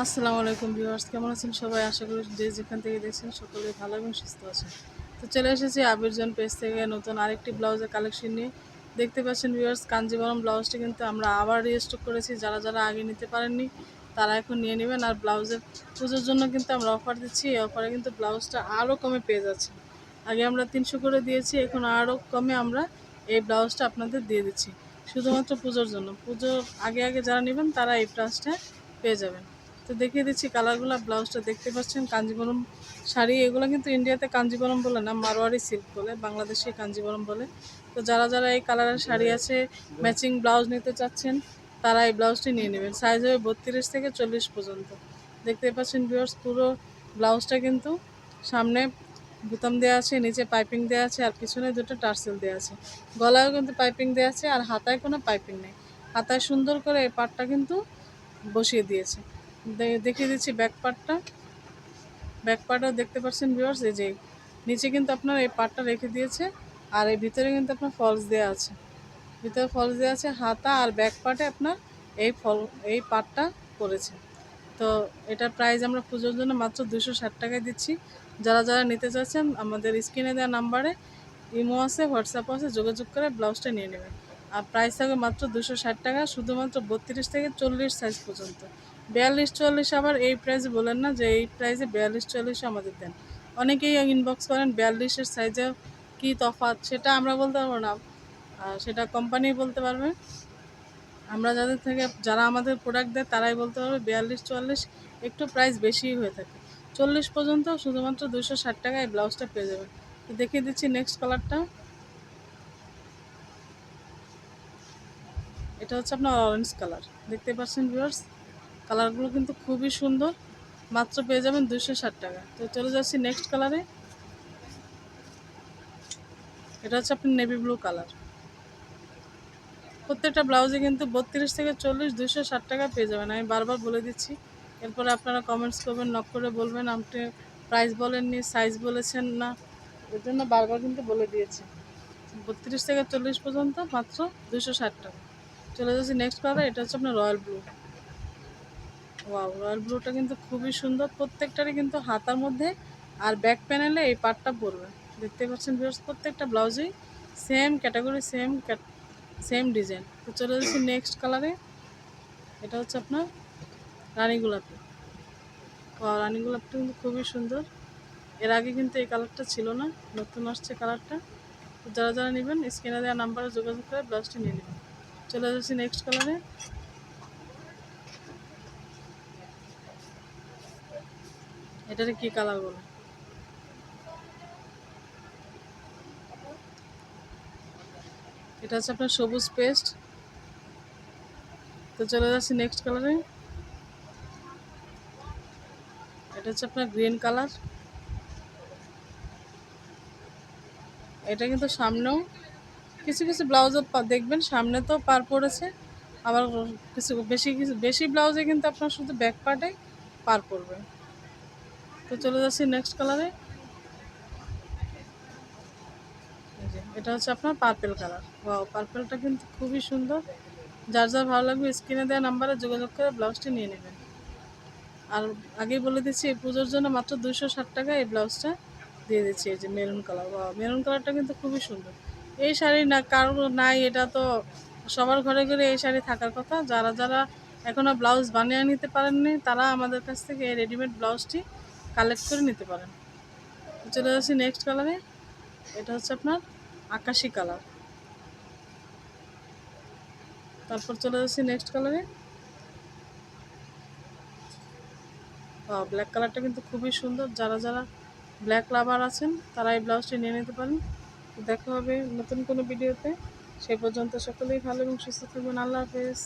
আসসালামু আলাইকুম ভিউয়ার্স, কেমন আছেন সবাই? আশা করি যে যেখান থেকে দেখছেন সকলেই ভালো এবং সুস্থ আছেন। তো চলে এসেছি আবিরজন পেজ থেকে নতুন আরেকটি ব্লাউজের কালেকশন নিয়ে। দেখতে পাচ্ছেন ভিউয়ার্স, কাঞ্জিবরম ব্লাউজটি কিন্তু আমরা আবার রিস্টক করেছি। যারা যারা আগে নিতে পারেননি তারা এখন নিয়ে নেবেন। আর ব্লাউজের পুজোর জন্য কিন্তু আমরা অফার দিচ্ছি। এই অফারে কিন্তু ব্লাউজটা আরও কমে পেয়ে যাচ্ছেন। আগে আমরা 300 করে দিয়েছি, এখন আরও কমে আমরা এই ব্লাউজটা আপনাদের দিয়ে দিচ্ছি শুধুমাত্র পুজোর জন্য। পুজোর আগে আগে যারা নেবেন তারা এই প্রাইসটা পেয়ে যাবেন। তো দেখিয়ে দিচ্ছি কালারগুলো। ব্লাউজটা দেখতে পাচ্ছেন কাঞ্জিবরম শাড়ি। এগুলো কিন্তু ইন্ডিয়াতে কাঞ্জিবরম বলে না, মারোয়ারি সিল্ক বলে, বাংলাদেশে কাঞ্জিবরম বলে। তো যারা যারা এই কালারের শাড়ি আছে, ম্যাচিং ব্লাউজ নিতে চাচ্ছেন, তারা এই ব্লাউজটি নিয়ে নেবেন। সাইজ হবে 32 থেকে 40 পর্যন্ত। দেখতে পাচ্ছেন ভিউয়ার্স, পুরো ব্লাউজটা কিন্তু সামনে বোতাম দেওয়া আছে, নিচে পাইপিং দেওয়া আছে, আর পিছনে দুটো টার্সেল দেওয়া আছে। গলায়ও কিন্তু পাইপিং দেওয়া আছে, আর হাতায় কোনো পাইপিং নেই। হাতায় সুন্দর করে এই পাটটা কিন্তু বসিয়ে দিয়েছে। দেখিয়ে দিচ্ছি ব্যাক পার্টটা। ব্যাক পার্টও দেখতে পাচ্ছেন ভিউয়ার্স, এই যে নিচে কিন্তু আপনার এই পার্টটা রেখে দিয়েছে, আর এই ভিতরে কিন্তু আপনার ফলস দেওয়া আছে। ভিতরে ফলস দেওয়া আছে, হাতা আর ব্যাক পার্টে আপনার এই পার্টটা করেছে। তো এটার প্রাইস আমরা পুজোর জন্য মাত্র 260 টাকায় দিচ্ছি। যারা যারা নিতে চাচ্ছেন আমাদের স্ক্রিনে দেওয়া নাম্বারে ইমো আছে, হোয়াটসঅ্যাপ আছে, যোগাযোগ করে ব্লাউজটা নিয়ে নেবেন। আর প্রাইস থাকবে মাত্র 260 টাকা, শুধুমাত্র 32 থেকে 40 সাইজ পর্যন্ত। 42-44 আবার এই প্রাইসে বলেন না যে এই প্রাইসে 42-44 আমাদের দেন। অনেকেই ইনবক্স করেন 42-এর সাইজে কী তফাৎ, সেটা আমরা বলতে পারবো না, সেটা কোম্পানি বলতে পারবে। আমরা যারা আমাদের প্রোডাক্ট দেয় তারাই বলতে পারবে 42-44 একটু প্রাইস বেশিই হয়ে থাকে। 40 পর্যন্ত শুধুমাত্র 260 টাকায় এই ব্লাউজটা পেয়ে যাবেন। তো দেখিয়ে দিচ্ছি নেক্সট কালারটা। এটা হচ্ছে আপনার অরেঞ্জ কালার। দেখতে পাচ্ছেন ভিউয়ার্স, কালারগুলো কিন্তু খুবই সুন্দর। মাত্র পেয়ে যাবেন 260 টাকা। তো চলে যাচ্ছি নেক্সট কালারে। এটা হচ্ছে আপনার নেভি ব্লু কালার। প্রত্যেকটা ব্লাউজে কিন্তু 32 থেকে 40 260 টাকা পেয়ে যাবেন। আমি বারবার বলে দিচ্ছি, এরপরে আপনারা কমেন্টস করবেন, নক করে বলবেন আপনি প্রাইস বলেননি, সাইজ বলেছেন না। এর জন্য বারবার কিন্তু বলে দিয়েছি। 32 থেকে 40 পর্যন্ত মাত্র 260 টাকা। চলে যাচ্ছি নেক্সট কালার। এটা হচ্ছে আপনার রয়্যাল ব্লু। ওয়াও, রয়্যাল ব্লুটা কিন্তু খুবই সুন্দর। প্রত্যেকটারই কিন্তু হাতার মধ্যে আর ব্যাক প্যানেলে এই পার্টটা পড়বে। দেখতে পাচ্ছেন ভিউয়ার্স, প্রত্যেকটা ব্লাউজেই সেম ক্যাটাগরি, সেম ডিজাইন। তো চলে যাচ্ছি নেক্সট কালারে। এটা হচ্ছে আপনার রানী গোলাপি। রানী গোলাপটা কিন্তু খুবই সুন্দর। এর আগে কিন্তু এই কালারটা ছিল না, নতুন আসছে কালারটা। তো যারা যারা নেবেন স্ক্রিনে দেওয়া নাম্বারে যোগাযোগ করে ব্লাউজটি নিয়ে নেবেন। চলে যাচ্ছি নেক্সট কালারে। এটারে কী কালার বলে? এটা হচ্ছে আপনার সবুজ পেস্ট। তো চলে যাচ্ছি নেক্সট কালারে। এটা হচ্ছে আপনার গ্রিন কালার। এটা কিন্তু সামনেও কিছু কিছু ব্লাউজে দেখবেন সামনে তো পার পড়েছে, আবার কিছু বেশি ব্লাউজে কিন্তু আপনার শুধু ব্যাক পার্টে পার পড়বে। তো চলে যাচ্ছি নেক্সট কালারে। এটা হচ্ছে আপনার পার্পেল কালার। ওয়াও, পার্পেলটা কিন্তু খুবই সুন্দর। যার যার ভালো লাগবে স্ক্রিনে দেওয়া নাম্বারে যোগাযোগ করে ব্লাউজটি নিয়ে নেবেন। আর আগেই বলে দিচ্ছি এই পুজোর জন্য মাত্র 260 টাকা এই ব্লাউজটা দিয়ে দিচ্ছি। এই যে মেরুন কালার, বা মেরুন কালারটা কিন্তু খুবই সুন্দর। এই শাড়ি না কারো নাই, এটা তো সবার ঘরে ঘরে এই শাড়ি থাকার কথা। যারা যারা এখনও ব্লাউজ বানিয়ে নিতে পারেননি তারা আমাদের কাছ থেকে এই রেডিমেড ব্লাউজটি কালেক্ট করে নিতে পারেন। চলে যাচ্ছি নেক্সট কালারে। এটা হচ্ছে আপনার আকাশি কালার। তারপর চলে যাচ্ছি নেক্সট কালারে। ব্ল্যাক কালারটা কিন্তু খুবই সুন্দর। যারা যারা ব্ল্যাক লাভার আছেন তারা এই ব্লাউজটি নিয়ে নিতে পারেন। দেখা হবে নতুন কোনো ভিডিওতে। সেই পর্যন্ত সকলেই ভালো এবং সুস্থ থাকবেন। আল্লাহ হাফেজ।